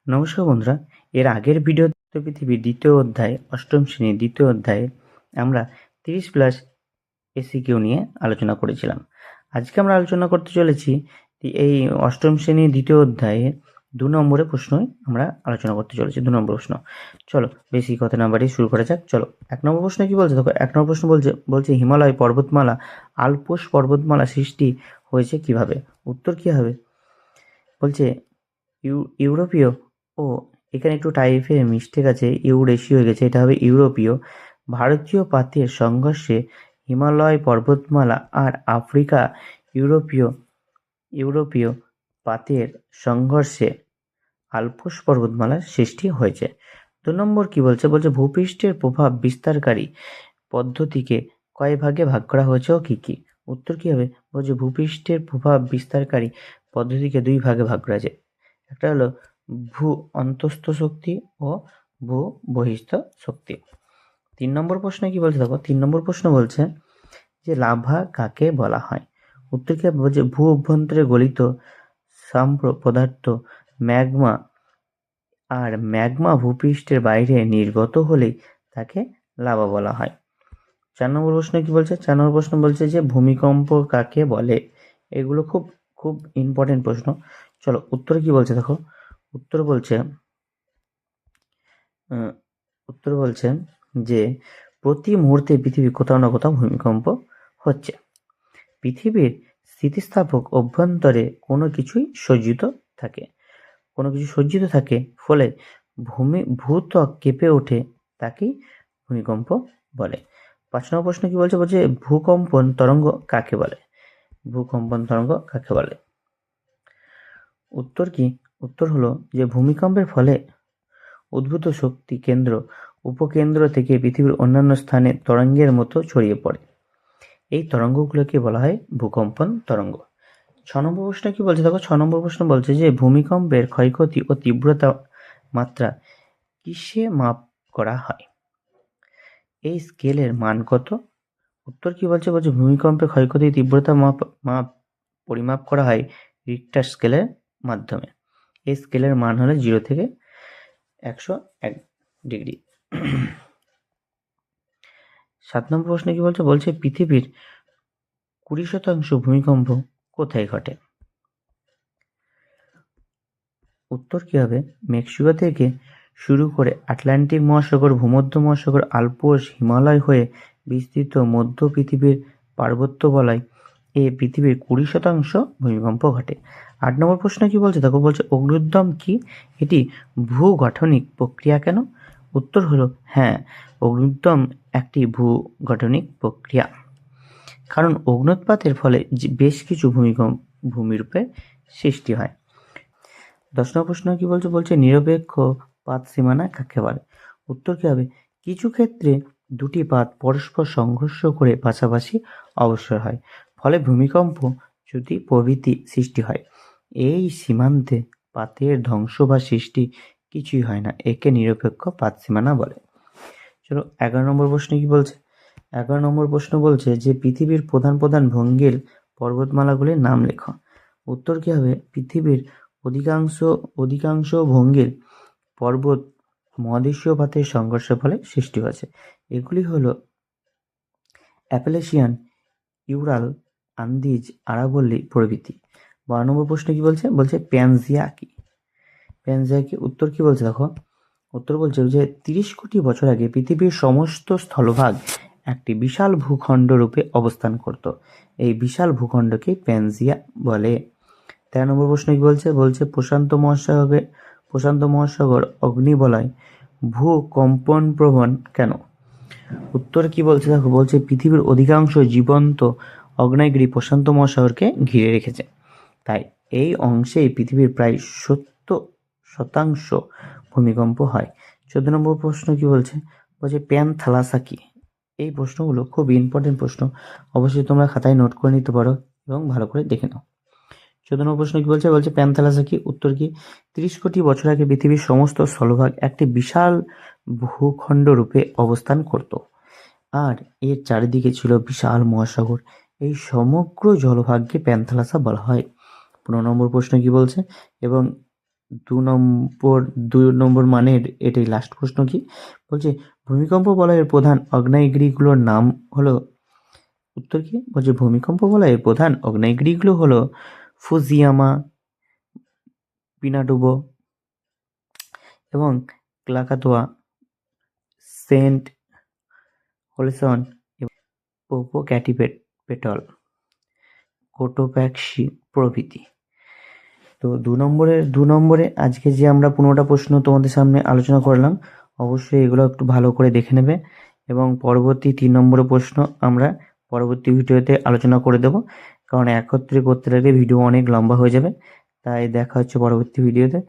নমস্কার বন্ধুরা, এর আগের ভিডিওতে পৃথিবীর দ্বিতীয় অধ্যায়, অষ্টম শ্রেণীর দ্বিতীয় অধ্যায়ে আমরা 30+ এসিকিউ নিয়ে আলোচনা করেছিলাম। আজকে আমরা আলোচনা করতে চলেছি এই অষ্টম শ্রেণীর দ্বিতীয় অধ্যায়ে 2 নম্বরের প্রশ্নই আমরা আলোচনা করতে চলেছি। 2 নম্বর প্রশ্ন। চলো বেশি কথা না বাড়িয়ে শুরু করা যাক। চলো 1 নম্বর প্রশ্ন কি বলছে দেখো। 1 নম্বর প্রশ্ন বলছে হিমালয় পর্বতমালা আল্পস পর্বতমালা সৃষ্টি হয়েছে কিভাবে? উত্তর কি হবে? বলছে ইউরোপীয় ও এখানে একটু টাইপের মিস্টেক আছে, ইউরেশীয় হয়ে গেছে, এটা হবে ইউরোপীয়। ভারতীয় পাতের সংঘর্ষে হিমালয় পর্বতমালা আর আফ্রিকা ইউরোপীয় পাতের সংঘর্ষে আল্পস পর্বতমালার সৃষ্টি হয়েছে। 2 নম্বর কি বলছে? বলছে ভূপৃষ্ঠের প্রভাব বিস্তারকারী পদ্ধতিকে কয় ভাগে ভাগ করা হয়েছে ও কি কি? উত্তর কি হবে? বলছে ভূপৃষ্ঠের প্রভাব বিস্তারকারী পদ্ধতিকে 2 ভাগে ভাগ করা যায়। একটা হলো ভূ অন্তস্থ শক্তি ও ভূ বহিস্থ শক্তি। 3 নম্বর প্রশ্ন কি বলছে দেখো। 3 নম্বর প্রশ্ন বলছে যে লাভা কাকে বলা হয়? উত্তর কি হবে? বলছে ভূ অভ্যন্তরে গলিত সাম্প্র পদার্থ ম্যাগমা, আর ম্যাগমা ভূপৃষ্ঠের বাইরে নির্গত হলেই তাকে লাভা বলা হয়। 4 নম্বর প্রশ্ন কি বলছে? 4 নম্বর প্রশ্ন বলছে যে ভূমিকম্প কাকে বলে? এগুলো খুব খুব ইম্পর্টেন্ট প্রশ্ন। চলো উত্তর কি বলছে দেখো। উত্তর বলছে যে প্রতি মুহূর্তে পৃথিবীর কোথাও না কোথাও ভূমিকম্প হচ্ছে। পৃথিবীর স্থিতিস্থাপক অভ্যন্তরে কোনো কিছু সজ্জিত থাকে, ফলে ভূত্বক কেঁপে ওঠে, তাকেই ভূমিকম্প বলে। 5 নম্বর প্রশ্ন কি বলছে? বলছে ভূকম্পন তরঙ্গ কাকে বলে? ভূকম্পন তরঙ্গ কাকে বলে? উত্তর কি? উত্তর হলো যে ভূমিকম্পের ফলে উদ্ভূত শক্তি কেন্দ্র উপকেন্দ্র থেকে পৃথিবীর অন্যান্য স্থানে তরঙ্গের মতো ছড়িয়ে পড়ে। এই তরঙ্গগুলোকে বলা হয় ভূকম্পন তরঙ্গ। 6 নম্বর প্রশ্ন কি বলছে দেখো। 6 নম্বর প্রশ্ন বলছে যে ভূমিকম্পের ক্ষয়ক্ষতি ও তীব্রতা মাত্রা কিসে মাপ করা হয়? এই স্কেলের মান কত? উত্তর কি বলছে? বলছে ভূমিকম্পের ক্ষয়ক্ষতি তীব্রতা পরিমাপ করা হয় রিক্টার স্কেলের মাধ্যমে। এই স্কেলের মান হলো 0 থেকে 101 ডিগ্রি। 7 নম্বর প্রশ্ন কি বলছে? বলছে পৃথিবীর 20% ভূমিকম্প কোথায় ঘটে? উত্তর কি হবে? মেক্সিকো থেকে শুরু করে আটলান্টিক মহাসাগর, ভূমধ্য মহাসাগর, আল্পস, হিমালয় হয়ে বিস্তৃত মধ্য পৃথিবীর পার্বত্য বলয় এ পৃথিবীর 20% ভূমিকম্প ঘটে। 8 নম্বর প্রশ্ন কি বলছে দেখো। বলছে অগ্ন্যুদ্গম কি? এটি ভূগঠনিক প্রক্রিয়া কেন? উত্তর হলো হ্যাঁ, অগ্ন্যুদ্গম একটি ভূগঠনিক প্রক্রিয়া, কারণ অগ্ন্যুৎপাতের ফলে বেশ কিছু ভূমিরূপের সৃষ্টি হয়। 10 নম্বর প্রশ্ন কি বলছে? বলছে নিরপেক্ষ পাত সীমানা কাকে বলে? উত্তর কি হবে? কিছু ক্ষেত্রে দুটি পাত পরস্পর সংঘর্ষ করে পাশাপাশি অবস্থান হয়, ফলে ভূমিকম্প প্রভৃতি সৃষ্টি হয়। এই সীমান্তে পাতের ধ্বংস বা সৃষ্টি কিছুই হয় না, একে নিরপেক্ষ পাত সীমানা বলে। চলো 11 নম্বর প্রশ্ন কি বলছে। 11 নম্বর প্রশ্ন বলছে যে পৃথিবীর প্রধান প্রধান ভঙ্গের পর্বতমালাগুলির নাম লেখো। উত্তর কি হবে? পৃথিবীর অধিকাংশ ভঙ্গের পর্বত মহাদেশীয় পাতের সংঘর্ষের ফলে সৃষ্টি হয়েছে। এগুলি হলো অ্যাপালেশিয়ান, ইউরাল, আন্দিজ, আরাবল্লী প্রভৃতি। 12 নম্বর প্রশ্ন কি বলছে? বলছে প্যানজিয়া কি? উত্তর কি বলছে দেখো। উত্তর বলছে যে 30 কোটি বছর আগে পৃথিবীর সমস্ত স্থলভাগ একটি বিশাল ভূখণ্ড রূপে অবস্থান করত। এই বিশাল ভূখণ্ডকে প্যানজিয়া বলে। 13 নম্বর প্রশ্ন কি বলছে? বলছে প্রশান্ত মহাসাগর অগ্নিবলয় ভূকম্পনপ্রবণ কেন? উত্তর কি বলছে দেখো। বলছে পৃথিবীর অধিকাংশ জীবন্ত আগ্নেয়গিরি প্রশান্ত মহাসাগরকে ঘিরে রেখেছে, তাই এই অংশেই পৃথিবীর প্রায় 70% ভূমিকম্প হয়। 14 নম্বর প্রশ্ন কি বলছে? বলছে প্যানথালাসা কি? এই প্রশ্নগুলো খুব ইম্পর্টেন্ট প্রশ্ন, অবশ্যই তোমরা খাতায় নোট করে নিতে পারো এবং ভালো করে দেখে নাও। 14 নম্বর প্রশ্ন কি বলছে? বলছে প্যানথালাসা কি? উত্তর কি? 30 কোটি বছর আগে পৃথিবীর সমস্ত স্থলভাগ একটি বিশাল ভূখণ্ড রূপে অবস্থান করত, আর এর চারিদিকে ছিল বিশাল মহাসাগর। এই সমগ্র জলভাগকে প্যানথালাসা বলা হয়। 15 নম্বর প্রশ্ন কি বলছে? এবং দু নম্বর মানের এটাই লাস্ট প্রশ্ন কি বলছে, ভূমিকম্প বলয়ের প্রধান আগ্নেয়গিরিগুলোর নাম হলো, উত্তর কি বলছে, ভূমিকম্প বলয়ের প্রধান আগ্নেয়গিরিগুলো হলো ফুজিয়ামা, পিনাটুবো এবং ক্লাকাতোয়া, সেন্ট হোলসন এবং পোপোক্যাটিপেটল, কোটোপ্যাক্সি প্রভৃতি। তো দু নম্বরে আজকে যে আমরা 15টা প্রশ্ন তোমাদের সামনে আলোচনা করলাম, অবশ্যই এগুলো একটু ভালো করে দেখে নেবে এবং পরবর্তী 3 নম্বরের প্রশ্ন আমরা পরবর্তী ভিডিওতে আলোচনা করে দেব, কারণ একত্রে করতে লাগলে ভিডিও অনেক লম্বা হয়ে যাবে। তাই দেখা হচ্ছে পরবর্তী ভিডিওতে।